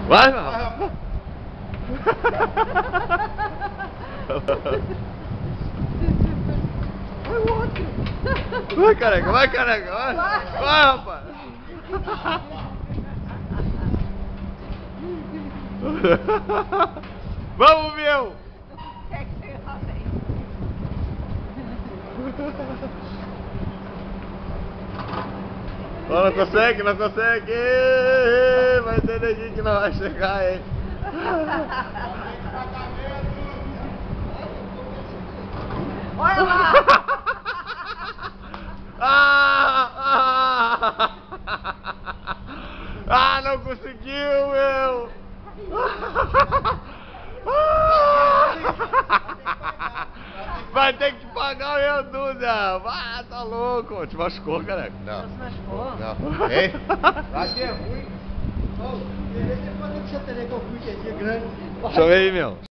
Vai, meu. Vai, careca, vai, careca, vai. Vai, rapaz. Vamos, meu. Não consegue, não consegue. Vai ter neguinho que não vai chegar, hein. Olha lá! Ah, não conseguiu, meu! Vai ter que pagar, meu Duda! Ah, tá louco! Te machucou, careca? Não. Você machucou? Não. Ei? Aqui é ruim. Ô, você pode ter que ser grande. Deixa eu ver aí, meu.